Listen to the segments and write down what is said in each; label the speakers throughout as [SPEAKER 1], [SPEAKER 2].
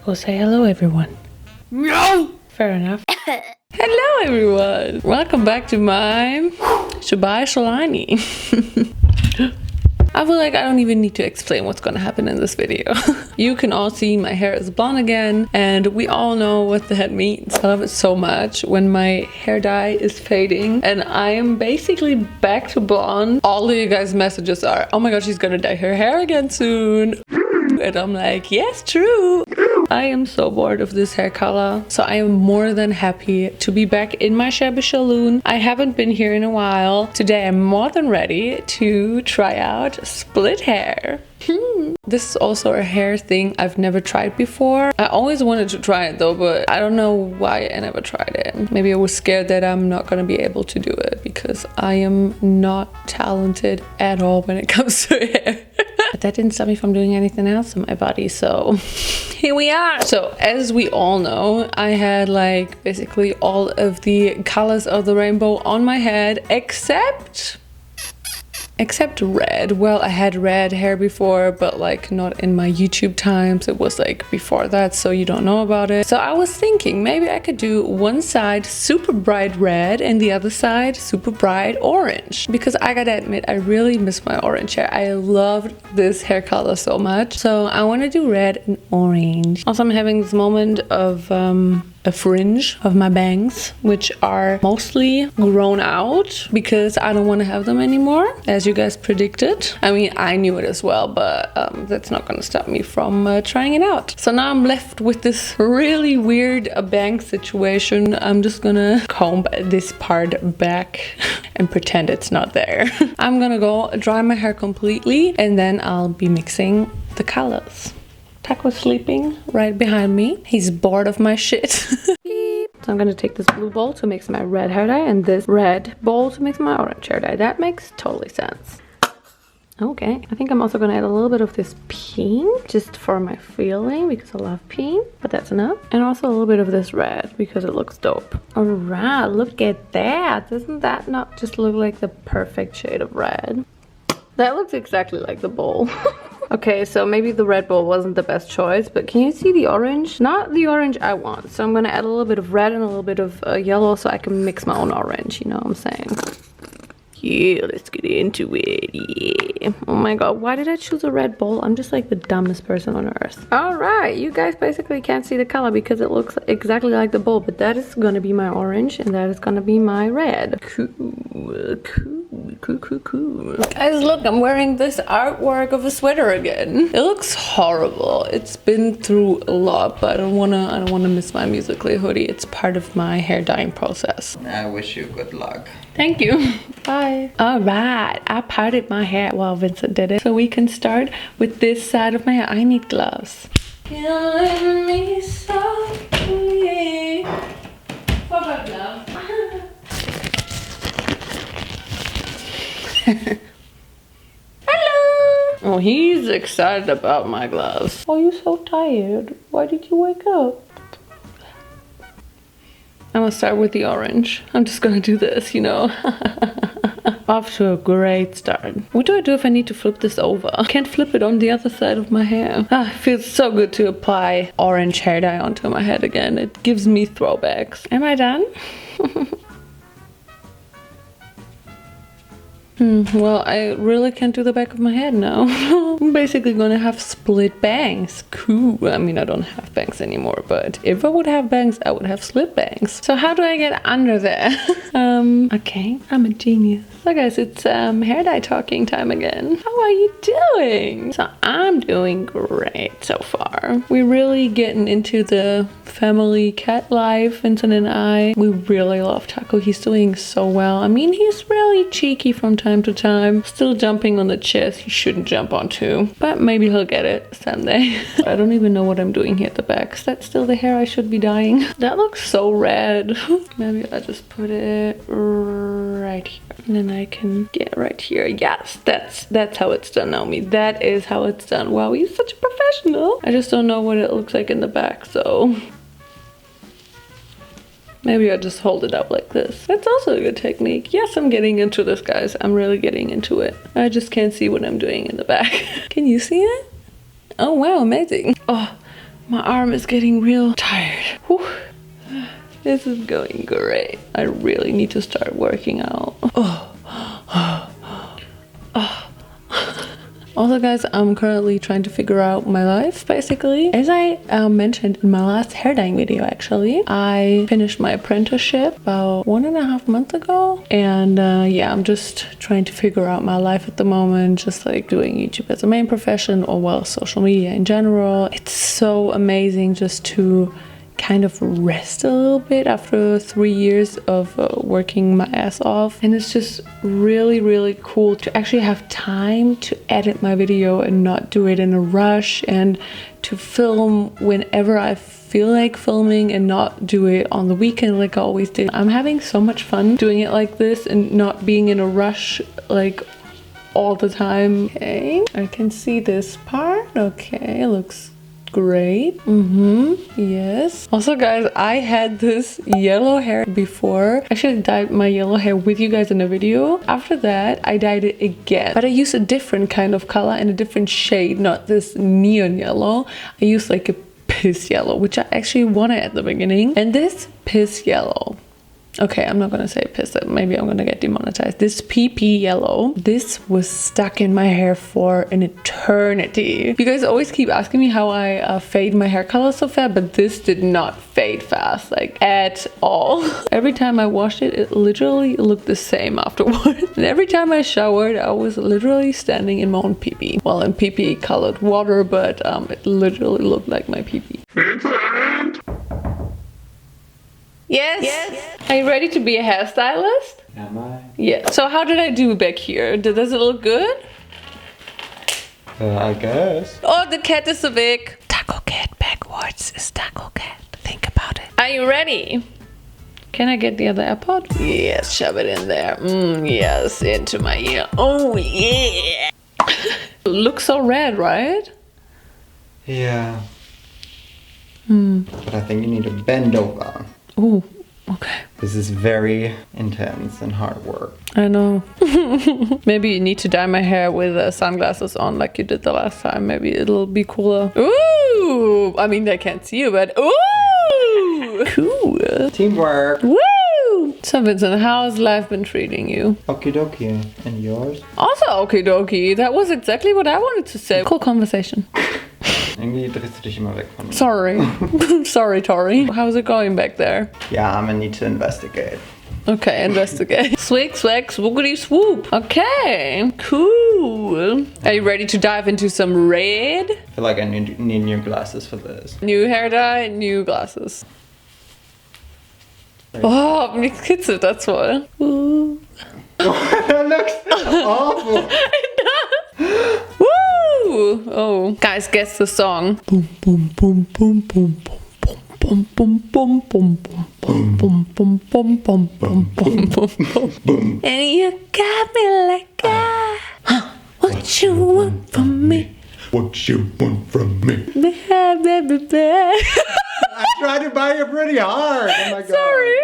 [SPEAKER 1] Taco, say hello, everyone.
[SPEAKER 2] No!
[SPEAKER 1] Fair enough. Hello, everyone. Welcome back to my Shabai Shalani. I feel like I don't even need to explain what's gonna happen in this video. You can all see my hair is blonde again, and we all know what that means. I love it so much when my hair dye is fading and I am basically back to blonde. All of you guys' messages are, oh my god, she's gonna dye her hair again soon. And I'm like, yes, true. I am so bored of this hair color, so I am more than happy to be back in my shabby saloon. I haven't been here in a while. Today I'm more than ready to try out split hair. This is also a hair thing I've never tried before. I always wanted to try it though, but I don't know why I never tried it. Maybe I was scared that I'm not gonna be able to do it because I am not talented at all when it comes to hair. But that didn't stop me from doing anything else in my body, so here we are. So as we all know, I had like basically all of the colors of the rainbow on my head except red. Well, I had red hair before, but like not in my YouTube times. It was like before that, so you don't know about it. So I was thinking maybe I could do one side super bright red and the other side super bright orange, because I gotta admit I really miss my orange hair. I loved this hair color so much, so I want to do red and orange. Also, I'm having this moment of a fringe of my bangs, which are mostly grown out because I don't want to have them anymore, as you guys predicted. I mean, I knew it as well, but that's not going to stop me from trying it out. So now I'm left with this really weird bang situation. I'm just gonna comb this part back and pretend it's not there. I'm gonna go dry my hair completely and then I'll be mixing the colors. Taco's sleeping right behind me. He's bored of my shit. So I'm gonna take this blue bowl to mix my red hair dye and this red bowl to mix my orange hair dye. That makes totally sense. Okay, I think I'm also gonna add a little bit of this pink just for my feeling because I love pink, but that's enough. And also a little bit of this red because it looks dope. All right, look at that. Doesn't that not just look like the perfect shade of red? That looks exactly like the bowl. Okay, so maybe the red bowl wasn't the best choice, but can you see the orange? Not the orange I want. So I'm gonna add a little bit of red and a little bit of yellow so I can mix my own orange, you know what I'm saying? Yeah, let's get into it, yeah. Oh my god, why did I choose a red bowl? I'm just like the dumbest person on earth. Alright, you guys basically can't see the color because it looks exactly like the bowl, but that is gonna be my orange and that is gonna be my red. Cool. Guys, look, I'm wearing this artwork of a sweater again. It looks horrible. It's been through a lot, but I don't wanna miss my Musically hoodie. It's part of my hair dyeing process.
[SPEAKER 2] I wish you good luck.
[SPEAKER 1] Thank you. Bye. All right, I parted my hair while Vincent did it. So we can start with this side of my hair. I need gloves. Killing me softly. What about gloves? Hello! Oh, he's excited about my gloves. Oh, you're so tired. Why did you wake up? I'm gonna start with the orange. I'm just gonna do this, you know. Off to a great start. What do I do if I need to flip this over? I can't flip it on the other side of my hair. Ah, it feels so good to apply orange hair dye onto my head again. It gives me throwbacks. Am I done? Well, I really can't do the back of my head now. I'm basically gonna have split bangs. Cool. I mean, I don't have bangs anymore, but if I would have bangs, I would have split bangs. So how do I get under there? Okay, I'm a genius. So guys, it's hair dye talking time again. How are you doing? So I'm doing great so far. We're really getting into the family cat life, Vincent and I. We really love Taco. He's doing so well. I mean, he's really cheeky from time to time. Still jumping on the chairs he shouldn't jump onto, but maybe he'll get it someday. I don't even know what I'm doing here at the back. Is that still the hair I should be dyeing? That looks so red. Maybe I'll just put it right here. And then I can get right here. Yes, that's how it's done, Naomi. That is how it's done. Wow, you're such a professional. I just don't know what it looks like in the back, so maybe I just hold it up like this. That's also a good technique. Yes, I'm getting into this, guys. I'm really getting into it. I just can't see what I'm doing in the back. Can you see it? Oh, wow, amazing. Oh, My arm is getting real tired. Whew. This is going great. I really need to start working out. Also guys, I'm currently trying to figure out my life basically. As I mentioned in my last hair dyeing video actually, I finished my apprenticeship about 1.5 months ago. And yeah, I'm just trying to figure out my life at the moment, just like doing YouTube as a main profession or well, social media in general. It's so amazing just to kind of rest a little bit after 3 years of working my ass off, and it's just really cool to actually have time to edit my video and not do it in a rush, and to film whenever I feel like filming and not do it on the weekend like I always did. I'm having so much fun doing it like this and not being in a rush like all the time. Okay, I can see this part. Okay, looks great. Yes. Also guys, I had this yellow hair before. I should have dyed my yellow hair with you guys in a video. After that I dyed it again, but I used a different kind of color and a different shade, not this neon yellow. I used like a piss yellow, which I actually wanted at the beginning. And this piss yellow, okay, I'm not gonna say piss, maybe I'm gonna get demonetized. This PP yellow, this was stuck in my hair for an eternity. You guys always keep asking me how I fade my hair color so fast, but this did not fade fast, like at all. Every time I washed it, it literally looked the same afterwards. And every time I showered, I was literally standing in my own PP. Well, in PP colored water, but it literally looked like my PP. Yes. Are you ready to be a hairstylist?
[SPEAKER 3] Am I?
[SPEAKER 1] Yeah. So how did I do back here? Does it look good?
[SPEAKER 3] I guess.
[SPEAKER 1] Oh, the cat is awake. Taco cat backwards is taco cat. Think about it. Are you ready? Can I get the other AirPod? Yes, shove it in there. Yes, into my ear. Oh yeah. It looks so red, right?
[SPEAKER 3] Yeah. But I think you need to bend over.
[SPEAKER 1] Oh, okay.
[SPEAKER 3] This is very intense and hard work.
[SPEAKER 1] I know. Maybe you need to dye my hair with sunglasses on like you did the last time. Maybe it'll be cooler. Ooh! I mean, they can't see you, but ooh! Cool.
[SPEAKER 3] Teamwork.
[SPEAKER 1] Woo! So Vincent, how has life been treating you?
[SPEAKER 3] Okie dokie. And yours?
[SPEAKER 1] Also okie dokie. That was exactly what I wanted to say. Cool conversation.
[SPEAKER 3] Irgendwie drehst du dich immer weg von mir.
[SPEAKER 1] Sorry. Sorry, Tori. How's it going back there?
[SPEAKER 3] Yeah, I'm gonna need to investigate.
[SPEAKER 1] Okay, investigate. Swig, swag, swoogity, swoop. Okay, cool. Are you ready to dive into some red?
[SPEAKER 3] I feel like I need new glasses for this.
[SPEAKER 1] New hair dye, new glasses. Oh, mich kitzelt das voll.
[SPEAKER 3] That looks awful.
[SPEAKER 1] Woo! Oh, guys, guess the song. Boom, boom, boom, boom, boom, boom, boom, boom, boom, boom, boom, boom, boom, boom, boom, boom, boom, boom. And you got me like that. What you want from me?
[SPEAKER 3] What you want from me? I tried to buy it pretty hard. Oh my god.
[SPEAKER 1] Sorry.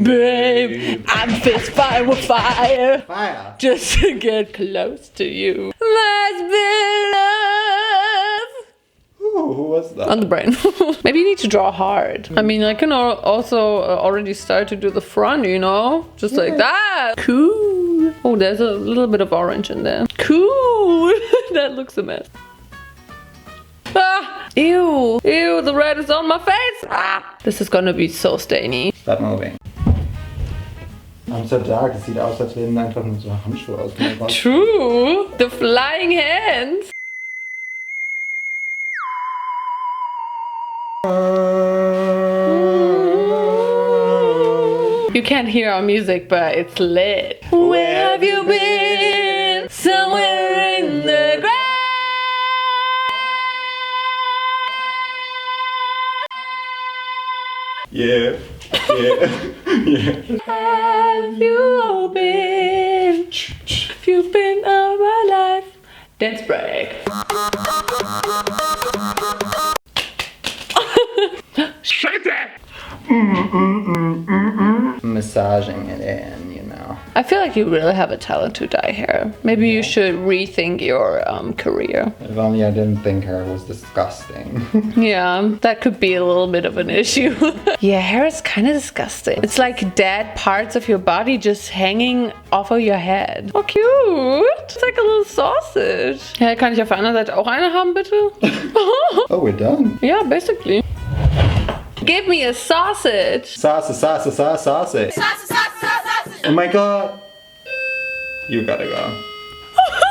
[SPEAKER 1] Babe, I'm fist fire with fire.
[SPEAKER 3] Fire.
[SPEAKER 1] Just to get close to you. Must be love.
[SPEAKER 3] Ooh, who was that?
[SPEAKER 1] On the brain. Maybe you need to draw hard. I mean, I can also already start to do the front, you know? Just like that. Cool. Oh, there's a little bit of orange in there. Cool. That looks a mess. Ah! Ew! Ew, the red is on my face! Ah! This is gonna be so stainy.
[SPEAKER 3] Stop moving. I'm so dark, es sieht aus, als wären einfach nur so Handschuhe aus.
[SPEAKER 1] True! The flying hands! You can't hear our music, but it's lit. Where have you been? Somewhere in the ground.
[SPEAKER 3] Yeah.
[SPEAKER 1] Have you been? Have you been all my life? Dance break.
[SPEAKER 3] Massaging it in, you know.
[SPEAKER 1] I feel like you really have a talent to dye hair. Maybe you should rethink your career.
[SPEAKER 3] If only I didn't think hair was disgusting.
[SPEAKER 1] Yeah, that could be a little bit of an issue. Yeah, hair is kind of disgusting. It's like dead parts of your body just hanging off of your head. Oh, cute. It's like a little sausage. Ja, kann ich auf der anderen Seite auch eine haben, bitte?
[SPEAKER 3] Oh, we're done.
[SPEAKER 1] Yeah, basically. Give me a sausage.
[SPEAKER 3] Sausage. Oh my god. You gotta go.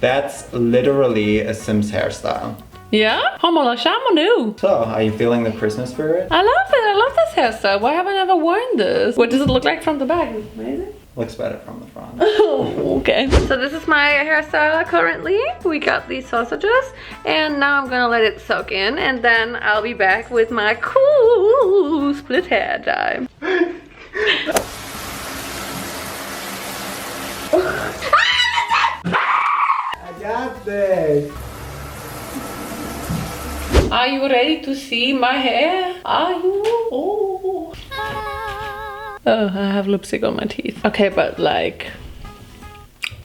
[SPEAKER 3] That's literally a Sims hairstyle.
[SPEAKER 1] Yeah? Homola shamanu.
[SPEAKER 3] So, are you feeling the Christmas spirit?
[SPEAKER 1] I love it. I love this hairstyle. Why haven't I ever worn this? What does it look like from the back? It's amazing.
[SPEAKER 3] Looks better from the front.
[SPEAKER 1] Oh, okay. So this is my hairstyle currently. We got these sausages and now I'm gonna let it soak in and then I'll be back with my cool split hair dye.
[SPEAKER 3] I got this.
[SPEAKER 1] Are you ready to see my hair? Are you? Oh. Oh, I have lipstick on my teeth. Okay, but like,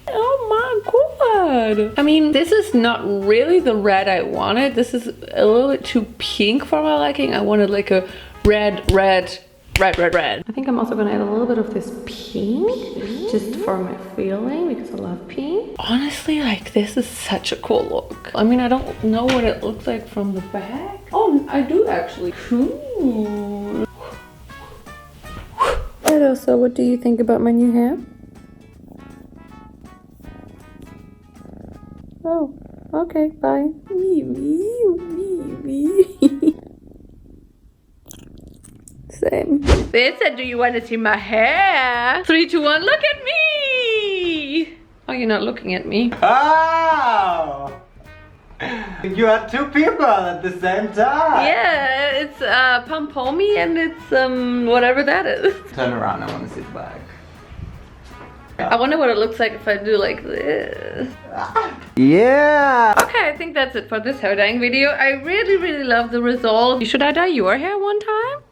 [SPEAKER 1] oh my god. I mean, this is not really the red I wanted. This is a little bit too pink for my liking. I wanted like a red. I think I'm also gonna add a little bit of this pink just for my feeling because I love pink. Honestly, like this is such a cool look. I mean, I don't know what it looks like from the back. Oh, I do actually. Cool. Hello, so what do you think about my new hair? Oh, okay, bye. Same. They said, do you want to see my hair? 3, 2, 1, look at me! Oh, you're not looking at me.
[SPEAKER 3] Oh! You are two people at the same time.
[SPEAKER 1] Yeah, it's Pampomi and it's whatever that is.
[SPEAKER 3] Turn around, I want to see the back.
[SPEAKER 1] I wonder what it looks like if I do like this.
[SPEAKER 3] Yeah!
[SPEAKER 1] Okay, I think that's it for this hair dyeing video. I really love the result. Should I dye your hair one time?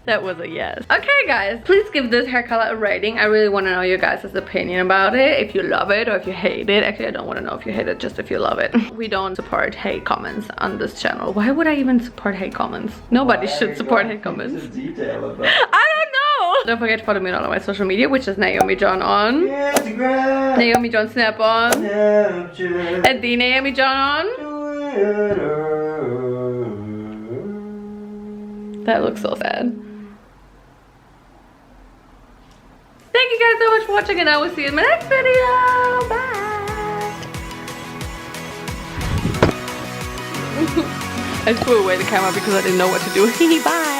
[SPEAKER 1] That was a yes. Okay guys, please give this hair color a rating. I really want to know your guys' opinion about it. If you love it or if you hate it. Actually, I don't want to know if you hate it, just if you love it. We don't support hate comments on this channel. Why would I even support hate comments? Nobody should support hate comments. I don't know. Don't forget to follow me on all of my social media, which is Naomijon on Instagram, Naomijon Snap on Snapchat, and the Naomijon on Twitter. That looks so sad. Thank you guys so much for watching and I will see you in my next video. Bye. I threw away the camera because I didn't know what to do. Bye.